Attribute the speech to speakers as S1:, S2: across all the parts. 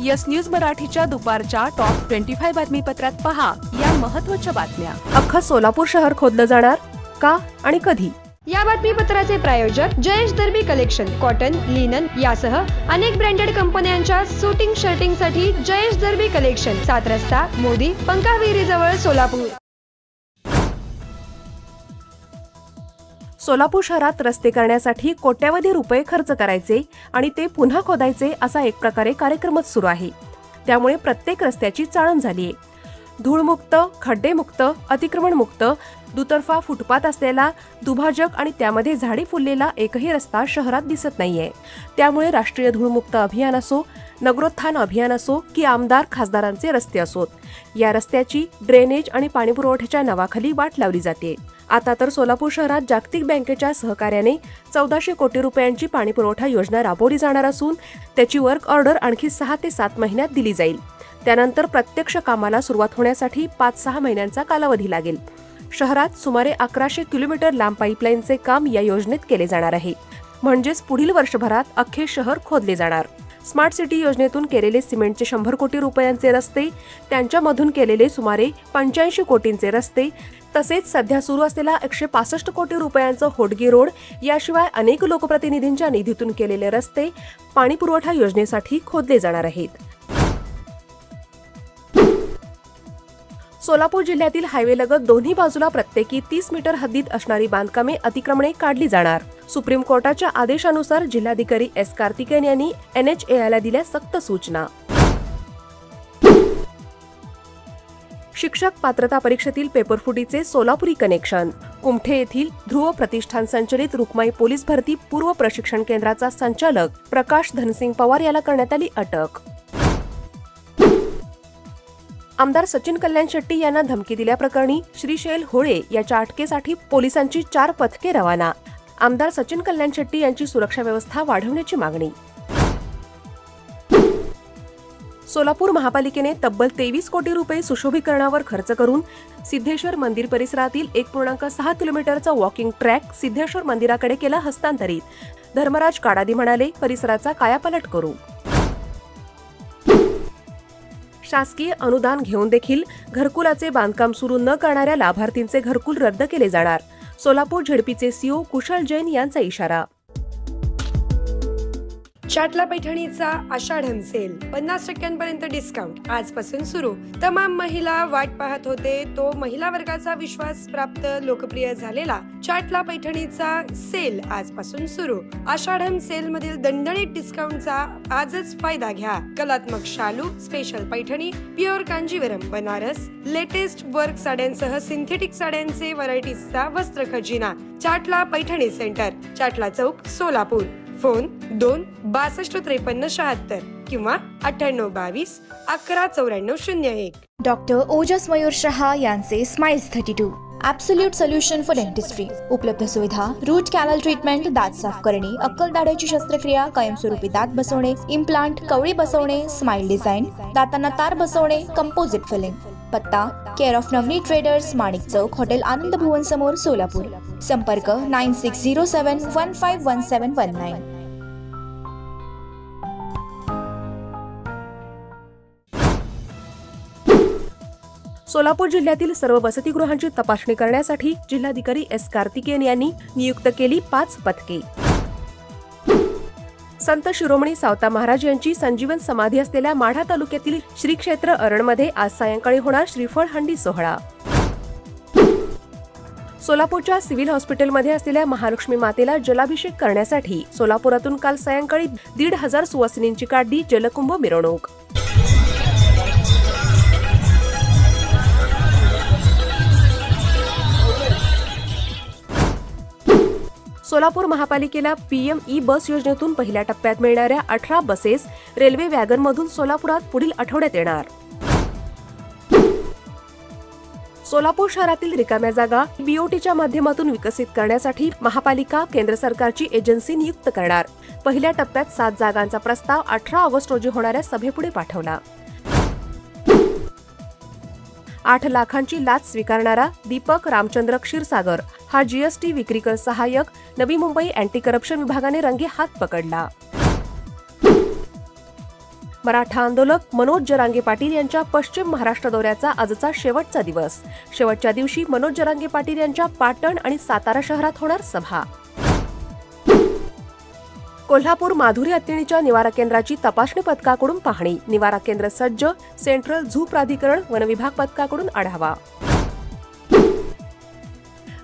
S1: Yes news मराठीच्या दुपारच्या top 25 बातमीपत्रात पहा या महत्त्वाच्या बातम्या। अख्खं सोलापूर शहर खोदलं जाणार का आणि कधी?
S2: या बातमीपत्राचे प्रायोजक जयेश दर्बी कलेक्शन, कॉटन, लिनन यासह अनेक ब्रँडेड कंपन्यांच्या शूटिंग शर्टिंगसाठी जयेश दर्बी कलेक्शन, 7 रस्ता मोदी पंकाविहिरी जवळ सोलापूर।
S1: सोलापूर शहरात रस्ते करण्यासाठी कोट्यावधी रुपये खर्च करायचे आणि ते पुन्हा खोदायचे असा एक प्रकारे कार्यक्रमच सुरू आहे। त्यामुळे प्रत्येक रस्त्याची चाळण झाली आहे। धूळमुक्त, खड्डेमुक्त, अतिक्रमणमुक्त, दुतर्फा फुटपाथ असलेला, दुभाजक आणि त्यामध्ये झाडी फुललेला एकही रस्ता शहरात दिसत नाहीये। त्यामुळे राष्ट्रीय धूळमुक्त अभियान असो, नगरोत्थान अभियान असो की आमदार खासदारांचे रस्ते असोत, या रस्त्याची ड्रेनेज आणि पाणीपुरवठ्याच्या नावाखाली वाट लावली जाते। आता तर सोलापूर शहरात जागतिक बँकेच्या सहकार्याने 1400 कोटी रुपयांची पाणीपुरवठा योजना राबवली जाणार असून त्याची वर्क ऑर्डर आणखी 6 ते 7 महिन्यात दिली जाईल। त्यानंतर प्रत्यक्ष कामाला सुरुवात होण्यासाठी 5-6 महिन्यांचा कालावधी लागेल। शहरात सुमारे 1100 किलोमीटर लांब पाईपलाईनचे काम या योजनेत केले जाणार आहे। म्हणजेच पुढील वर्षभरात अख्खे शहर खोदले जाणार। स्मार्ट सिटी योजनेतून केलेले सिमेंटचे 100 कोटी रुपयांचे रस्ते, त्यांच्यामधून केलेले सुमारे 85 कोटींचे रस्ते, तसेच सध्या सुरू असलेला 165 कोटी रुपयांचं होडगी रोड, याशिवाय अनेक लोकप्रतिनिधींच्या निधीतून केलेले रस्ते पाणीपुरवठा योजनेसाठी खोदले जाणार आहेत। सोलापूर जिल्ह्यातील हायवेलगत दोन्ही बाजूला प्रत्येकी 30 मीटर हद्दीत असणारी बांधकामे, अतिक्रमणे काढली जाणार। सुप्रीम कोर्टाच्या आदेशानुसार जिल्हाधिकारी एस कार्तिकेयन यांनी NHAI ला दिल्या सक्त सूचना। शिक्षक पात्रता परीक्षेतील पेपरफुटीचे सोलापुरी कनेक्शन। कुमठे येथील ध्रुव प्रतिष्ठान संचलित रुक्माई पोलीस भरती पूर्व प्रशिक्षण केंद्राचा संचालक प्रकाश धनसिंग पवार याला करण्यात आली अटक। आमदार सचिन कल्याण शेट्टी यांना धमकी दिल्याप्रकरणी श्रीशैल होळे याच्या अटकेसाठी पोलिसांची 4 पथके रवाना। आमदार सचिन कल्याण शेट्टी यांची सुरक्षा व्यवस्था वाढवण्याची मागणी। सोलापूर महापालिकेने तब्बल 23 कोटी रुपये सुशोभीकरणावर खर्च करून सिद्धेश्वर मंदिर परिसरातील 1.6 किलोमीटरचा वॉकिंग ट्रॅक सिद्धेश्वर मंदिराकडे केला हस्तांतरित। धर्मराज काडादी म्हणाले, परिसराचा कायापालट करू। शासकीय अनुदान घेऊन देखील घरकुलाचे बांधकाम सुरू न करणाऱ्या लाभार्थींचे घरकुल रद्द केले जाणार। सोलापूर झेडपीचे CEO कुशल जैन यांचा इशारा।
S2: चाटला पैठणीचा आषाढम सेल, 50% डिस्काउंट आजपासून सुरू। तमाम महिला वाट पाहत होते तो महिला वर्गाचा विश्वास प्राप्त लोकप्रिय झालेला चाटला पैठणीचा सेल आजपासून सुरू। आषाढम सेल मधील दणदणीत डिस्काउंटचा आजच फायदा घ्या। कलात्मक शालू, special Paithani, pure Kanjeevaram, Banaras, latest work साड्यांसह सिंथेटिक साड्यांचे व्हरायटीजचा वस्त्र खजिना। चाटला पैठणी सेंटर, चाटला चौक, सोलापूर। फोन 2-6253-76 किंवा 9822-119401।
S3: डॉक्टर ओजस मयूर शहा यांचे smiles 32 absolute solution for dentistry. उपलब्ध सुविधा: रूट कॅनल ट्रीटमेंट, दात साफ करणे, अक्कल दाढेची शस्त्रक्रिया, कायमस्वरूपी दात बसवणे, इम्प्लांट, कवळी बसवणे, स्माइल डिझाईन, दातांना तार बसवणे, कंपोजिट फिलिंग। पत्ता: care of Navneet traders, Manik Chowk, hotel Anand Bhuvan समोर, सोलापूर। संपर्क: 9607151719।
S1: सोलापूर जिल्ह्यातील सर्व वसतिगृहांची तपासणी करण्यासाठी जिल्हाधिकारी एस कार्तिकेयन यांनी नियुक्त केली 5 पथके। संत शिरोमणी सावता महाराज यांची संजीवन समाधी असलेल्या माढा तालुक्यातील श्री क्षेत्र अरणमध्ये आज सायंकाळी होणार श्रीफळ हंडी सोहळा। सोलापूरच्या सिव्हिल हॉस्पिटलमध्ये असलेल्या महालक्ष्मी मातेला जलाभिषेक करण्यासाठी सोलापुरातून काल सायंकाळी 1,500 सुवासिनींची काढली जलकुंभ मिरवणूक। सोलापूर महापालिकेला PM ई बस योजनेतून पहिल्या टप्प्यात मिळणाऱ्या 18 बसेस रेल्वे वॅगनमधून सोलापुरात पुढील आठवड्यात येणार। सोलापूर शहरातील रिकाम्या जागा BOTच्या माध्यमातून विकसित करण्यासाठी महापालिका केंद्र सरकारची एजन्सी नियुक्त करणार। पहिल्या टप्प्यात 7 जागांचा प्रस्ताव 18 ऑगस्ट रोजी होणाऱ्या सभेपुढे पाठवला। 8 लाखांची लाच स्वीकारणारा दीपक रामचंद्र क्षीरसागर हा GST विक्री कर सहाय्यक नवी मुंबई अँटी करप्शन विभागाने रंगे हात पकडला। मराठा आंदोलक मनोज जरांगे पाटील यांच्या पश्चिम महाराष्ट्र दौऱ्याचा आजचा शेवटचा दिवस. शेवटच्या दिवशी मनोज जरांगे पाटील यांच्या पाटण आणि सातारा शहरात होणार सभा. कोल्हापूर माधुरी अत्तिणीच्या निवारा केंद्राची तपासणी पथकाकडून पाहणी. निवारा केंद्र सज्ज. सेंट्रल झू प्राधिकरण वनविभाग पथकाकडून आढावा.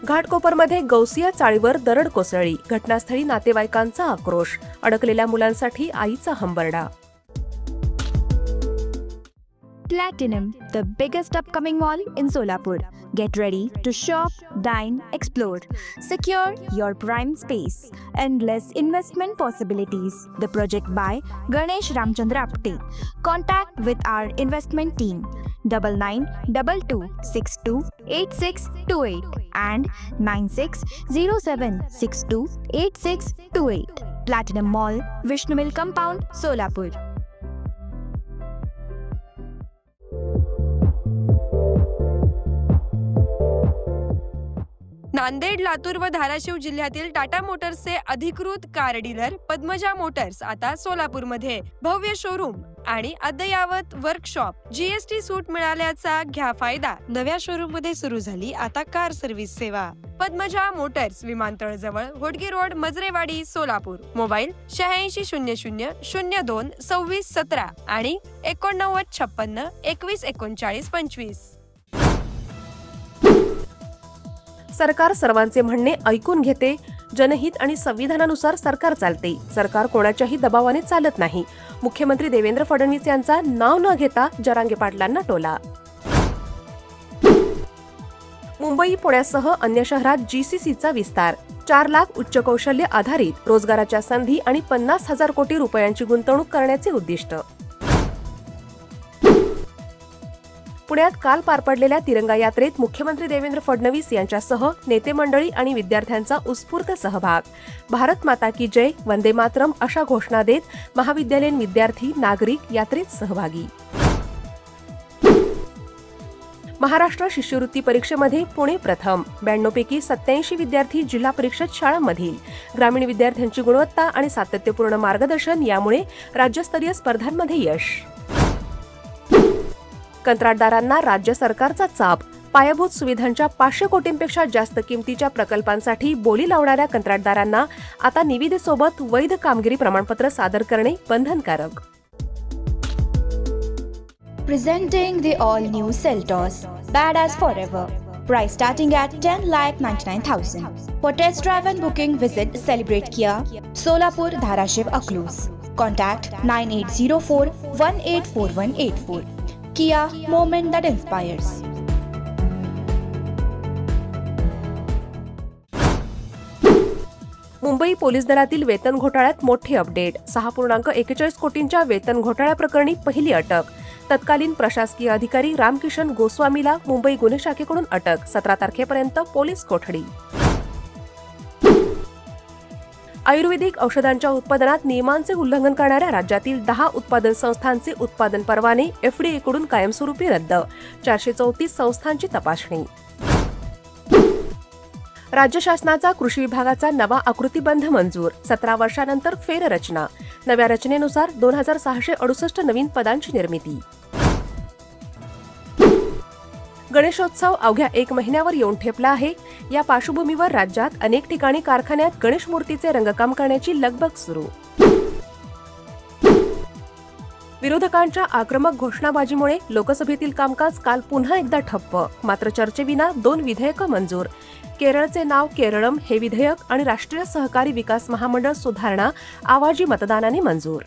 S1: घाटकोपरमध्ये गौसिया चाळीवर दरड कोसळली. घटनास्थळी नातेवाईकांचा आक्रोश. अडकलेल्या मुलांसाठी आईचा हंबरडा.
S3: Platinum, the biggest upcoming mall in Solapur. Get ready to shop, dine, explore. Secure your prime space. Endless investment possibilities. The project by Ganesh Ramchandra Apte. Contact with our investment team 9922628628 and 9607628628. Platinum Mall, Vishnu Mill Compound, Solapur.
S2: Nanded, Latur व धाराशिव जिल्ह्यातील टाटा मोटर्सचे अधिकृत car dealer Padmaja Motors आता सोलापूरमध्ये. भव्य showroom आणि अद्ययावत workshop. GST सूट मिळाल्याचा घ्या फायदा. नव्या शोरूम मध्ये सुरू झाली आता कार सर्व्हिस सेवा. पद्मजा मोटर्स, विमानतळ जवळ, होडगी रोड, मजरेवाडी, सोलापूर. मोबाईल 8600022617 आणि 8956213925.
S1: सरकार सर्वांचे म्हणणे ऐकून घेते. जनहित आणि संविधानानुसार सरकार चालते. सरकार कोणाच्याही दबावाने चालत नाही. मुख्यमंत्री देवेंद्र फडणवीस यांचा नाव न घेता जरांगे पाटलांना टोला. मुंबई, पुण्यासह अन्य शहरात जीसीसीचा विस्तार. 4 लाख उच्च कौशल्य आधारित रोजगाराच्या संधी आणि 50,000 कोटी रुपयांची गुंतवणूक करण्याचे उद्दिष्ट. पुण्यात काल पार पडलेल्या तिरंगा यात्रेत मुख्यमंत्री देवेंद्र फडणवीस यांच्यासह नेते मंडळी आणि विद्यार्थ्यांचा उत्स्फूर्त सहभाग. भारत माता की जय, वंदे मातरम अशा घोषणा देत महाविद्यालयीन विद्यार्थी, नागरिक यात्रेत सहभागी. महाराष्ट्र शिष्यवृत्ती परीक्षेमध्ये पुणे प्रथम. 92 पैकी 87 विद्यार्थी जिल्हा परिषद शाळांमधील. ग्रामीण विद्यार्थ्यांची गुणवत्ता आणि सातत्यपूर्ण मार्गदर्शन यामुळे राज्यस्तरीय स्पर्धांमध्ये यश. कंत्राटदारांना राज्य सरकारचा चाप. पायाभूत सुविधांच्या 500 कोटींपेक्षा जास्त किमतीच्या प्रकल्पांसाठी बोली लावणाऱ्या कंत्राटदारांना आता निविदेसोबत वैध कामगिरी प्रमाणपत्र सादर करणे बंधनकारक.
S3: Presenting the all-new Seltos, badass forever. Price starting at 10,99,000. For test drive and booking, visit Celebrate Kia, Solapur, Dharashiv, Aklus. Contact 9804184184. Kia, moment that inspires.
S1: Mumbai police दलातील वेतन घोटाळ्यात मोठी अपडेट. 6.41 कोटींच्या वेतन घोटाळ्याप्रकरणी पहिली अटक. तत्कालीन प्रशासकीय अधिकारी रामकिशन गोस्वामीला मुंबई गुन्हे शाखेकडून अटक. 17 तारखेपर्यंत पोलीस कोठडी. आयुर्वेदिक औषधांच्या उत्पादनात नियमांचे उल्लंघन करणाऱ्या राज्यातील 10 उत्पादन संस्थांचे उत्पादन परवाने एफडीएकडून कायमस्वरूपी रद्द. 434 संस्थांची तपासणी. राज्य शासनाचा कृषी विभागाचा नवा आकृतीबंध मंजूर. 17 वर्षानंतर फेररचना. नव्या रचनेनुसार 2668 नवीन पदांची निर्मिती. गणेशोत्सव अवघ्या 1 महिन्यावर येऊन ठेपला आहे. या पार्श्वभूमीवर राज्यात अनेक ठिकाणी कारखान्यात गणेश मूर्तीचे रंगकाम करण्याची लगबग सुरू. विरोधकांच्या आक्रमक घोषणाबाजीमुळे लोकसभेतील कामकाज काल पुन्हा एकदा ठप्प. मात्र चर्चेविना 2 विधेयकं मंजूर. केरळचे नाव केरळम हे विधेयक आणि राष्ट्रीय सहकारी विकास महामंडळ सुधारणा आवाजी मतदानाने मंजूर.